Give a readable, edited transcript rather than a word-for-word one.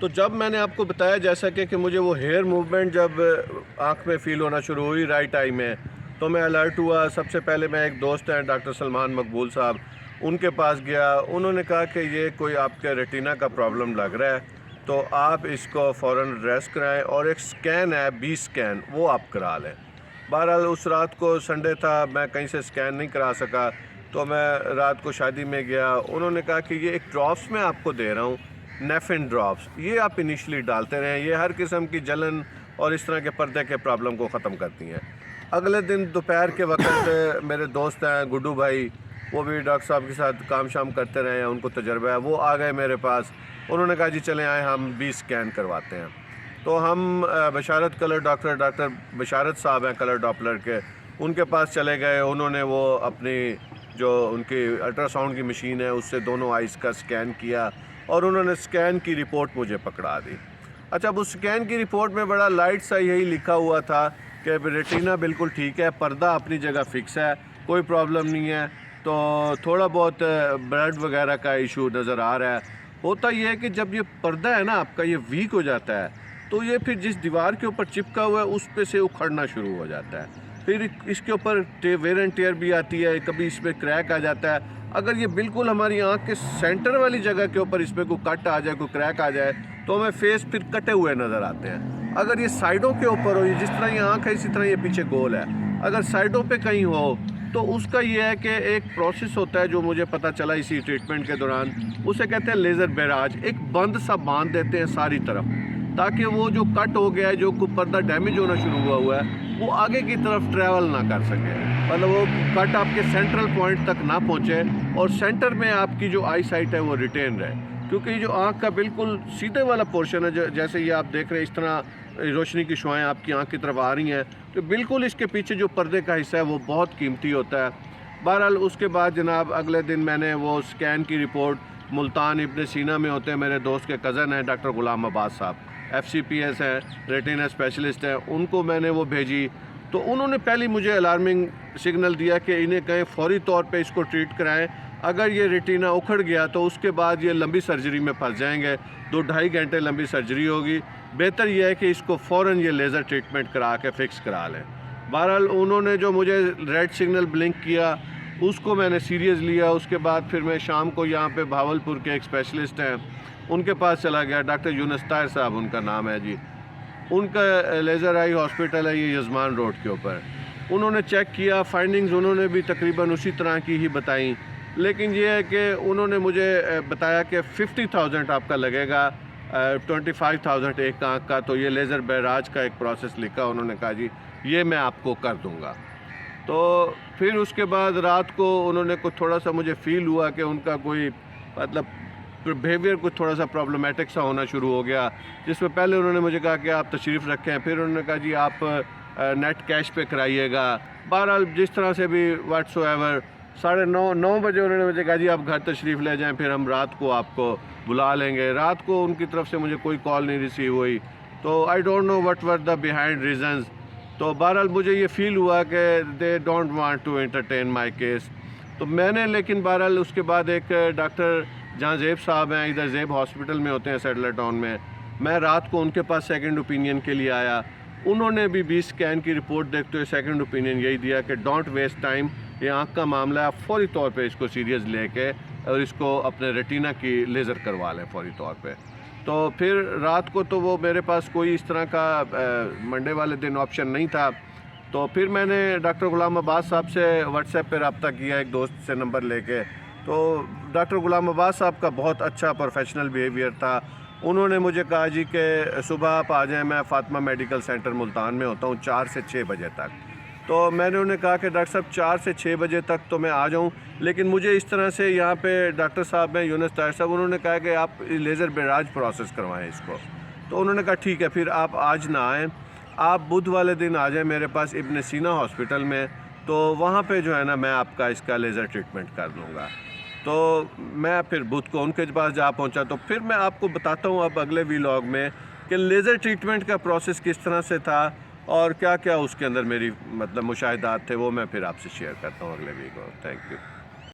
तो जब मैंने आपको बताया जैसा कि मुझे वो हेयर मूवमेंट जब आँख में फ़ील होना शुरू हुई राइट आई में, तो मैं अलर्ट हुआ। सबसे पहले मैं एक दोस्त हैं डॉक्टर सलमान मकबूल साहब, उनके पास गया। उन्होंने कहा कि ये कोई आपके रेटिना का प्रॉब्लम लग रहा है, तो आप इसको फ़ौरन एड्रेस कराएँ और एक स्कैन है बी स्कैन, वो आप करा लें। बहरहाल उस रात को संडे था, मैं कहीं से स्कैन नहीं करा सका, तो मैं रात को शादी में गया। उन्होंने कहा कि ये एक ड्रॉप्स मैं आपको दे रहा हूँ, नेफिन ड्रॉप्स, ये आप इनिशियली डालते रहें, ये हर किस्म की जलन और इस तरह के पर्दे के प्रॉब्लम को ख़त्म करती हैं। अगले दिन दोपहर के वक्त मेरे दोस्त हैं गुड्डू भाई, वो भी डॉक्टर साहब के साथ काम शाम करते रहे हैं, उनको तजर्बा है, वो आ गए मेरे पास। उन्होंने कहा जी चलें आए हम बी स्कैन करवाते हैं। तो हम बशारत कलर डॉक्टर बशारत साहब हैं कलर डॉपलर के, उनके पास चले गए। उन्होंने वो अपनी जो उनकी अल्ट्रासाउंड की मशीन है उससे दोनों आइज़ का स्कैन किया और उन्होंने स्कैन की रिपोर्ट मुझे पकड़ा दी। अच्छा, अब उस स्कैन की रिपोर्ट में बड़ा लाइट सा यही लिखा हुआ था कि रेटिना बिल्कुल ठीक है, पर्दा अपनी जगह फ़िक्स है, कोई प्रॉब्लम नहीं है, तो थोड़ा बहुत ब्लड वगैरह का इशू नज़र आ रहा है। होता ये है कि जब ये पर्दा है ना आपका, ये वीक हो जाता है, तो ये फिर जिस दीवार के ऊपर चिपका हुआ है उस पे से उखड़ना शुरू हो जाता है। फिर इसके ऊपर वेयर एंड टेयर भी आती है, कभी इसमें क्रैक आ जाता है। अगर ये बिल्कुल हमारी आँख के सेंटर वाली जगह के ऊपर इस पर कोई कट आ जाए, कोई क्रैक आ जाए, तो हमें फेस फिर कटे हुए नज़र आते हैं। अगर ये साइडों के ऊपर हो, जिस तरह ये आँख है इसी तरह ये पीछे गोल है, अगर साइडों पे कहीं हो तो उसका ये है कि एक प्रोसेस होता है जो मुझे पता चला इसी ट्रीटमेंट के दौरान, उसे कहते हैं लेज़र बैराज। एक बंद सा बांध देते हैं सारी तरफ, ताकि वो जो कट हो गया है, जो पर्दा डैमेज होना शुरू हुआ है, वो आगे की तरफ ट्रैवल ना कर सके, मतलब वो कट आपके सेंट्रल पॉइंट तक ना पहुँचे और सेंटर में आपकी जो आई साइट है वो रिटेन रहे। क्योंकि जो आँख का बिल्कुल सीधे वाला पोर्शन है, जैसे ये आप देख रहे हैं, इस तरह रोशनी की शुआएँ आपकी आँख की तरफ आ रही हैं, तो बिल्कुल इसके पीछे जो पर्दे का हिस्सा है वो बहुत कीमती होता है। बहरहाल उसके बाद जनाब अगले दिन मैंने वो स्कैन की रिपोर्ट, मुल्तान इब्न सीना में होते हैं मेरे दोस्त के कज़न हैं डॉक्टर गुलाम अब्बास साहब, FCPS हैं, रेटिना स्पेशलिस्ट हैं, उनको मैंने वो भेजी। तो उन्होंने पहले मुझे अलार्मिंग सिग्नल दिया कि इन्हें कहें फ़ौरी तौर पे इसको ट्रीट कराएं। अगर ये रेटिना उखड़ गया तो उसके बाद ये लंबी सर्जरी में फंस जाएंगे, 2-2.5 घंटे लंबी सर्जरी होगी। बेहतर यह है कि इसको फ़ौरन ये लेज़र ट्रीटमेंट करा के फ़िक्स करा लें। बहरहाल उन्होंने जो मुझे रेड सिग्नल ब्लिंक किया उसको मैंने सीरियस लिया। उसके बाद फिर मैं शाम को यहाँ पे भावलपुर के एक स्पेशलिस्ट हैं उनके पास चला गया, डॉक्टर यूनुस ताहिर साहब उनका नाम है जी। उनका लेज़र आई हॉस्पिटल है ये यजमान रोड के ऊपर। उन्होंने चेक किया, फाइंडिंग्स उन्होंने भी तकरीबन उसी तरह की ही बताई, लेकिन ये है कि उन्होंने मुझे बताया कि 50,000 आपका लगेगा, 25,000 एक आँख का। तो ये लेज़र बैराज का एक प्रोसेस लिखा, उन्होंने कहा जी ये मैं आपको कर दूँगा। तो फिर उसके बाद रात को उन्होंने कुछ थोड़ा सा मुझे फ़ील हुआ कि उनका कोई मतलब बिहेवियर कुछ थोड़ा सा प्रॉब्लमेटिक सा होना शुरू हो गया, जिसमें पहले उन्होंने मुझे कहा कि आप तशरीफ़ रखें, फिर उन्होंने कहा जी आप नेट कैश पे कराइएगा। बहरहाल जिस तरह से भी व्हाट्सोएवर 9:30 बजे उन्होंने मुझे कहा जी आप घर तशरीफ़ ले जाएं, फिर हम रात को आपको बुला लेंगे। रात को उनकी तरफ से मुझे कोई कॉल नहीं रिसीव हुई, तो I don't know what were the behind reasons. तो बहरहाल मुझे ये फ़ील हुआ कि they don't want to entertain my case. तो मैंने लेकिन बहरहाल उसके बाद एक डॉक्टर जहाँ ज़ेब साहब हैं, इधर ज़ेब हॉस्पिटल में होते हैं सेटलर टाउन में, मैं रात को उनके पास सेकंड ओपिनियन के लिए आया। उन्होंने भी बी स्कैन की रिपोर्ट देखते हुए सेकंड ओपिनियन यही दिया कि डोंट वेस्ट टाइम, ये आँख का मामला है, आप फ़ौरी तौर पे इसको सीरियस लेके और इसको अपने रेटिना की लेज़र करवा लें फ़ौरी तौर पे। तो फिर रात को तो वो मेरे पास कोई इस तरह का मंडे वाले दिन ऑप्शन नहीं था, तो फिर मैंने डॉक्टर गुलाम अब्बास साहब से व्हाट्सएप पे रब्ता किया एक दोस्त से नंबर लेके। तो डॉक्टर गुलाम अब्बास साहब का बहुत अच्छा प्रोफेशनल बिहेवियर था। उन्होंने मुझे कहा जी कि सुबह आप आ जाएं, मैं फ़ातिमा मेडिकल सेंटर मुल्तान में होता हूँ 4 से 6 बजे तक। तो मैंने उन्हें कहा कि डॉक्टर साहब 4 से 6 बजे तक तो मैं आ जाऊँ, लेकिन मुझे इस तरह से यहाँ पे डॉक्टर साहब हैं यूनुस ताहिर साहब, उन्होंने कहा कि आप लेज़र बैराज प्रोसेस करवाएं इसको। तो उन्होंने कहा ठीक है, फिर आप आज ना आएँ, आप बुध वाले दिन आ जाएँ मेरे पास इब्न सीना हॉस्पिटल में, तो वहाँ पे जो है ना मैं आपका इसका लेज़र ट्रीटमेंट कर दूँगा। तो मैं फिर बुध को उनके पास जा पहुँचा। तो फिर मैं आपको बताता हूँ अब अगले व्लॉग में कि लेज़र ट्रीटमेंट का प्रोसेस किस तरह से था और क्या क्या उसके अंदर मेरी मतलब मुशाहिदात थे, वो मैं फिर आपसे शेयर करता हूँ अगले वीडियो में। Thank you.